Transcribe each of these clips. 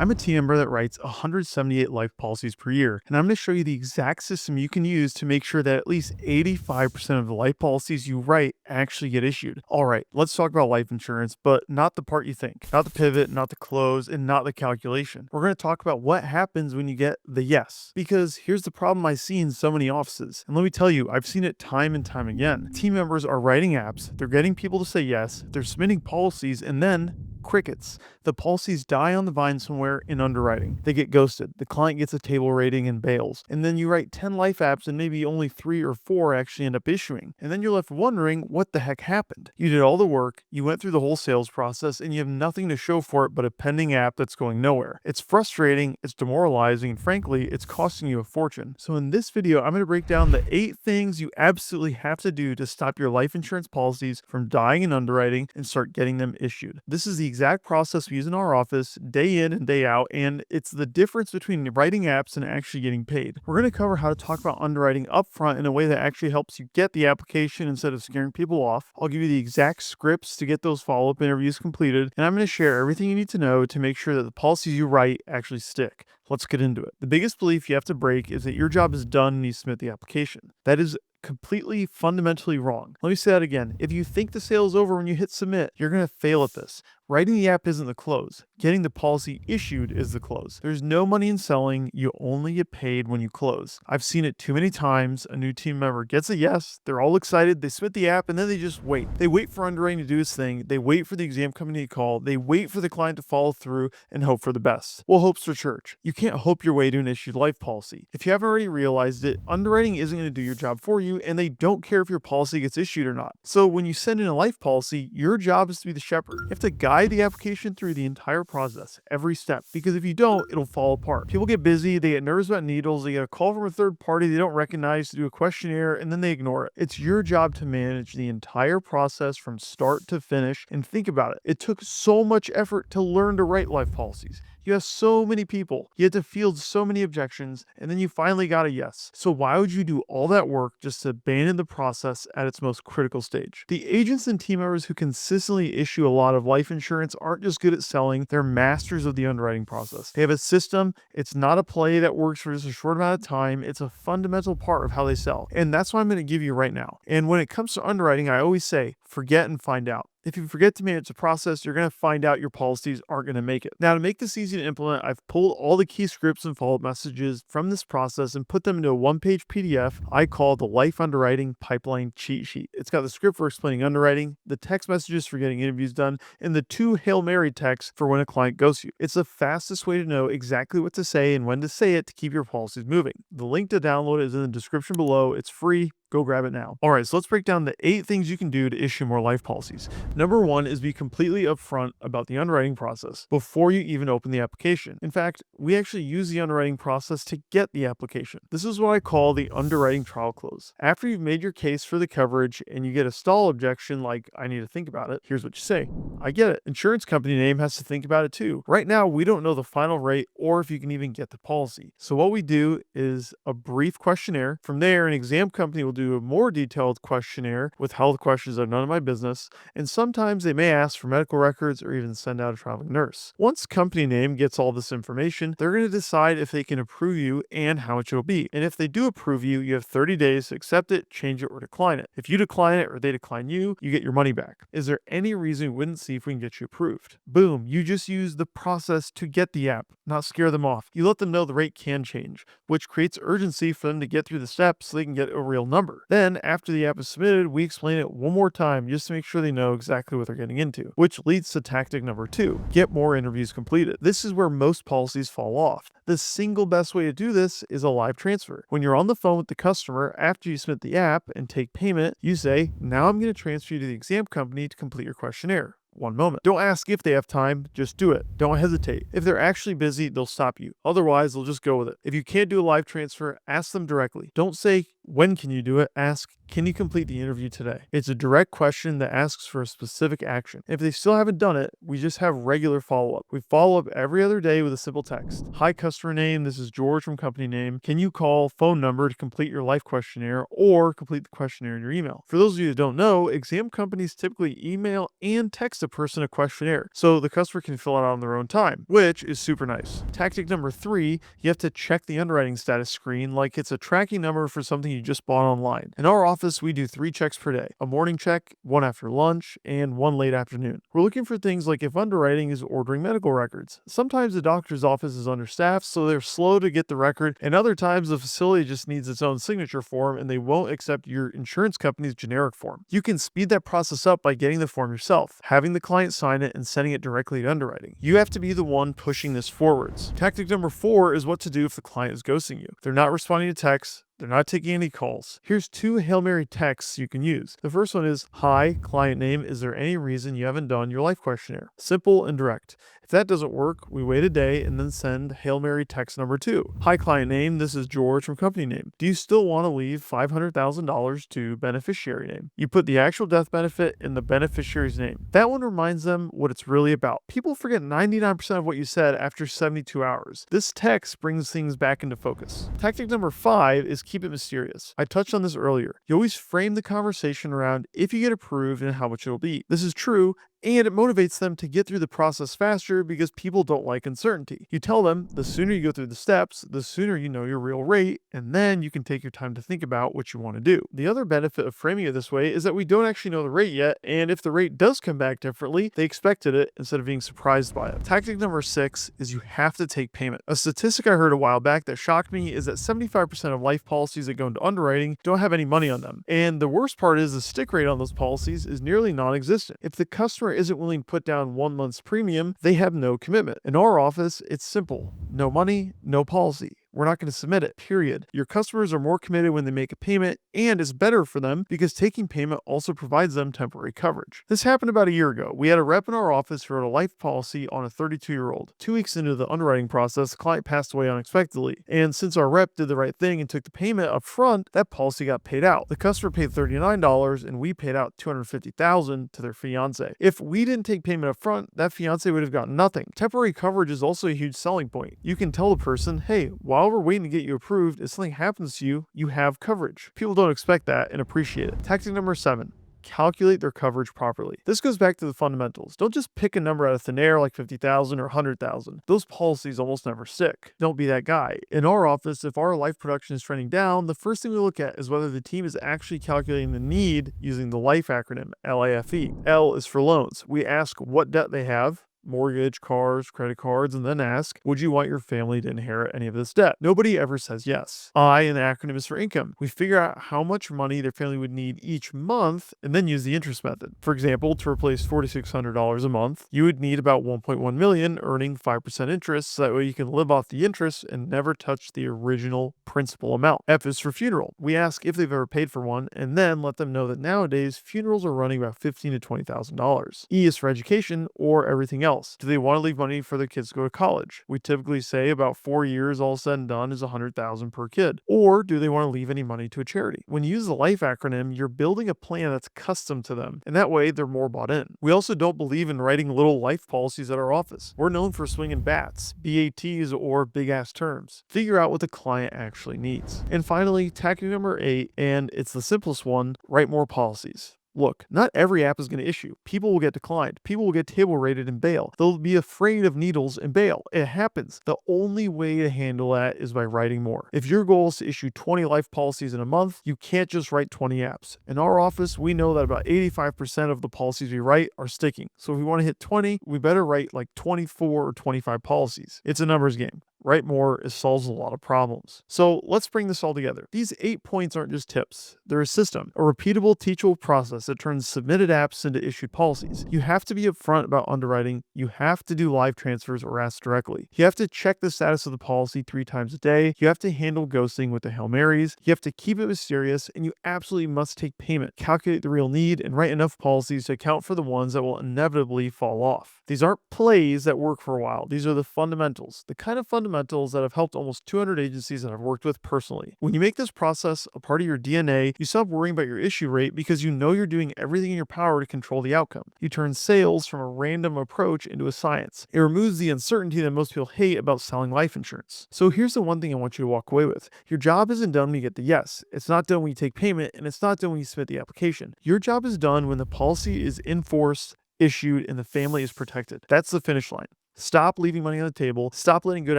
I'm a team member that writes 178 life policies per year, and I'm going to show you the exact system you can use to make sure that at least 85% of the life policies you write actually get issued. All right, let's talk about life insurance, but not the part you think, not the pivot, not the close, and not the calculation. We're going to talk about what happens when you get the yes, because here's the problem I see in so many offices. And let me tell you, I've seen it time and time again. Team members are writing apps, they're getting people to say yes, they're submitting policies, and then crickets. The policies die on the vine somewhere in underwriting. They get ghosted. The client gets a table rating and bails. And then you write 10 life apps and maybe only 3 or 4 actually end up issuing. And then you're left wondering what the heck happened. You did all the work, you went through the whole sales process, and you have nothing to show for it but a pending app that's going nowhere. It's frustrating, it's demoralizing, and frankly, it's costing you a fortune. So in this video, I'm going to break down the 8 things you absolutely have to do to stop your life insurance policies from dying in underwriting and start getting them issued. This is the exact process we use in our office day in and day out, and it's the difference between writing apps and actually getting paid. We're going to cover how to talk about underwriting upfront in a way that actually helps you get the application instead of scaring people off. I'll give you the exact scripts to get those follow-up interviews completed, and I'm going to share everything you need to know to make sure that the policies you write actually stick. Let's get into it. The biggest belief you have to break is that your job is done when you submit the application. That is completely fundamentally wrong. Let me say that again. If you think the sale is over when you hit submit, you're going to fail at this. Writing the app isn't the close. Getting the policy issued is the close. There's no money in selling. You only get paid when you close. I've seen it too many times. A new team member gets a yes. They're all excited. They submit the app and then they just wait. They wait for underwriting to do its thing. They wait for the exam company to call. They wait for the client to follow through and hope for the best. Well, hope's for church. You can't hope your way to an issued life policy. If you haven't already realized it, underwriting isn't going to do your job for you, and they don't care if your policy gets issued or not. So when you send in a life policy, your job is to be the shepherd. You have to guide the application through the entire process, every step, because if you don't, it'll fall apart. People get busy, they get nervous about needles, they get a call from a third party they don't recognize to do a questionnaire, and then they ignore it. It's your job to manage the entire process from start to finish, and think about it. It took so much effort to learn to write life policies. You have so many people, you had to field so many objections, and then you finally got a yes. So why would you do all that work just to abandon the process at its most critical stage? The agents and team members who consistently issue a lot of life insurance aren't just good at selling, they're masters of the underwriting process. They have a system, it's not a play that works for just a short amount of time, it's a fundamental part of how they sell. And that's what I'm going to give you right now. And when it comes to underwriting, I always say, forget and find out. If you forget to manage the process, you're going to find out your policies aren't going to make it. Now, to make this easy to implement, I've pulled all the key scripts and follow-up messages from this process and put them into a one-page PDF I call the Life Underwriting Pipeline Cheat Sheet. It's got the script for explaining underwriting, the text messages for getting interviews done, and the 2 Hail Mary texts for when a client ghosts you. It's the fastest way to know exactly what to say and when to say it to keep your policies moving. The link to download it is in the description below. It's free. Go grab it now. All right, so let's break down the 8 things you can do to issue more life policies. Number 1 is be completely upfront about the underwriting process before you even open the application. In fact, we actually use the underwriting process to get the application. This is what I call the underwriting trial close. After you've made your case for the coverage and you get a stall objection like, I need to think about it, here's what you say. I get it. Insurance company name has to think about it too. Right now, we don't know the final rate or if you can even get the policy. So what we do is a brief questionnaire. From there, an exam company will do a more detailed questionnaire with health questions that are none of my business, and sometimes they may ask for medical records or even send out a traveling nurse. Once company name gets all this information, they're going to decide if they can approve you and how much it'll be. And if they do approve you, you have 30 days to accept it, change it, or decline it. If you decline it or they decline you, you get your money back. Is there any reason we wouldn't see if we can get you approved? Boom, you just use the process to get the app, not scare them off. You let them know the rate can change, which creates urgency for them to get through the steps so they can get a real number. Then, after the app is submitted, we explain it one more time just to make sure they know exactly what they're getting into, which leads to tactic number 2, get more interviews completed. This is where most policies fall off. The single best way to do this is a live transfer. When you're on the phone with the customer after you submit the app and take payment, you say, now I'm going to transfer you to the exam company to complete your questionnaire. One moment. Don't ask if they have time, just do it. Don't hesitate. If they're actually busy, they'll stop you. Otherwise, they'll just go with it. If you can't do a live transfer, ask them directly. Don't say, When can you do it? Ask, can you complete the interview today? It's a direct question that asks for a specific action. If they still haven't done it, we just have regular follow-up. We follow up every other day with a simple text. Hi, customer name. This is George from company name. Can you call phone number to complete your life questionnaire or complete the questionnaire in your email? For those of you that don't know, exam companies typically email and text a person a questionnaire, so the customer can fill it out on their own time, which is super nice. Tactic number 3, you have to check the underwriting status screen like it's a tracking number for something you just bought online. In our office, we do 3 checks per day: a morning check, one after lunch, and one late afternoon. We're looking for things like if underwriting is ordering medical records. Sometimes the doctor's office is understaffed, so they're slow to get the record, and other times the facility just needs its own signature form and they won't accept your insurance company's generic form. You can speed that process up by getting the form yourself, having the client sign it, and sending it directly to underwriting. You have to be the one pushing this forwards. Tactic number 4 is what to do if the client is ghosting you. They're not responding to texts, they're not taking any calls. Here's 2 Hail Mary texts you can use. The first one is, hi, client name, is there any reason you haven't done your life questionnaire? Simple and direct. If that doesn't work, we wait a day and then send Hail Mary text number 2. Hi, client name, this is George from company name. Do you still want to leave $500,000 to beneficiary name? You put the actual death benefit in the beneficiary's name. That one reminds them what it's really about. People forget 99% of what you said after 72 hours. This text brings things back into focus. Tactic number 5 is keep it mysterious. I touched on this earlier. You always frame the conversation around if you get approved and how much it'll be. This is true, and it motivates them to get through the process faster because people don't like uncertainty. You tell them the sooner you go through the steps, the sooner you know your real rate, and then you can take your time to think about what you want to do. The other benefit of framing it this way is that we don't actually know the rate yet, and if the rate does come back differently, they expected it instead of being surprised by it. Tactic number 6 is you have to take payment. A statistic I heard a while back that shocked me is that 75% of life policies that go into underwriting don't have any money on them. And the worst part is the stick rate on those policies is nearly non-existent. If the customer isn't willing to put down 1 month's premium, they have no commitment. In our office, it's simple. No money, no policy. We're not going to submit it, period. Your customers are more committed when they make a payment, and it's better for them because taking payment also provides them temporary coverage. This happened about a year ago. We had a rep in our office who wrote a life policy on a 32-year-old. 2 weeks into the underwriting process, the client passed away unexpectedly, and since our rep did the right thing and took the payment up front, that policy got paid out. The customer paid $39, and we paid out $250,000 to their fiance. If we didn't take payment up front, that fiance would have gotten nothing. Temporary coverage is also a huge selling point. You can tell the person, hey, while we're waiting to get you approved, if something happens to you, you have coverage. People don't expect that and appreciate it. Tactic number 7. Calculate their coverage properly. This goes back to the fundamentals. Don't just pick a number out of thin air like 50,000 or 100,000. Those policies almost never stick. Don't be that guy. In our office, if our life production is trending down, the first thing we look at is whether the team is actually calculating the need using the LIFE acronym, LIFE. L is for loans. We ask what debt they have, mortgage, cars, credit cards, and then ask, would you want your family to inherit any of this debt? Nobody ever says yes. I in the acronym is for income. We figure out how much money their family would need each month and then use the interest method. For example, to replace $4,600 a month, you would need about 1.1 million earning 5% interest, so that way you can live off the interest and never touch the original principal amount. F is for funeral. We ask if they've ever paid for one and then let them know that nowadays funerals are running about $15,000 to $20,000. E is for education or everything else. Do they want to leave money for their kids to go to college? We typically say about 4 years all said and done is $100,000 per kid. Or do they want to leave any money to a charity? When you use the LIFE acronym, you're building a plan that's custom to them, and that way they're more bought in. We also don't believe in writing little life policies at our office. We're known for swinging bats, BATs, or big ass terms. Figure out what the client actually needs. And finally, tactic number 8, and it's the simplest one, write more policies. Look, not every app is going to issue. People will get declined. People will get table rated and bail. They'll be afraid of needles and bail. It happens. The only way to handle that is by writing more. If your goal is to issue 20 life policies in a month, you can't just write 20 apps. In our office, we know that about 85% of the policies we write are sticking. So if we want to hit 20, we better write like 24 or 25 policies. It's a numbers game. Write more, it solves a lot of problems. So let's bring this all together. These 8 points aren't just tips. They're a system, a repeatable, teachable process that turns submitted apps into issued policies. You have to be upfront about underwriting. You have to do live transfers or ask directly. You have to check the status of the policy 3 times a day. You have to handle ghosting with the Hail Marys. You have to keep it mysterious, and you absolutely must take payment. Calculate the real need and write enough policies to account for the ones that will inevitably fall off. These aren't plays that work for a while. These are the fundamentals. The kind of fundamentals fundamentals that have helped almost 200 agencies that I've worked with personally. When you make this process a part of your DNA, you stop worrying about your issue rate because you know you're doing everything in your power to control the outcome. You turn sales from a random approach into a science. It removes the uncertainty that most people hate about selling life insurance. So here's the one thing I want you to walk away with. Your job isn't done when you get the yes. It's not done when you take payment, and it's not done when you submit the application. Your job is done when the policy is enforced, issued, and the family is protected. That's the finish line. Stop leaving money on the table. Stop letting good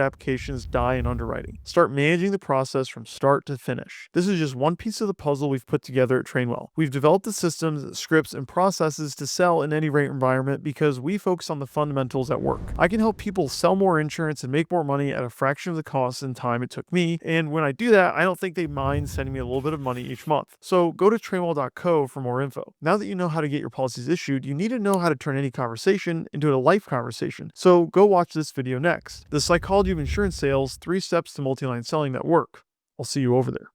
applications die in underwriting. Start managing the process from start to finish. This is just one piece of the puzzle we've put together at Trainwell. We've developed the systems, scripts, and processes to sell in any rate environment because we focus on the fundamentals at work. I can help people sell more insurance and make more money at a fraction of the cost and time it took me. And when I do that, I don't think they mind sending me a little bit of money each month. So go to trainwell.co for more info. Now that you know how to get your policies issued, you need to know how to turn any conversation into a life conversation. So go watch this video next. The Psychology of Insurance Sales, 3 Steps to Multi-Line Selling That Work. I'll see you over there.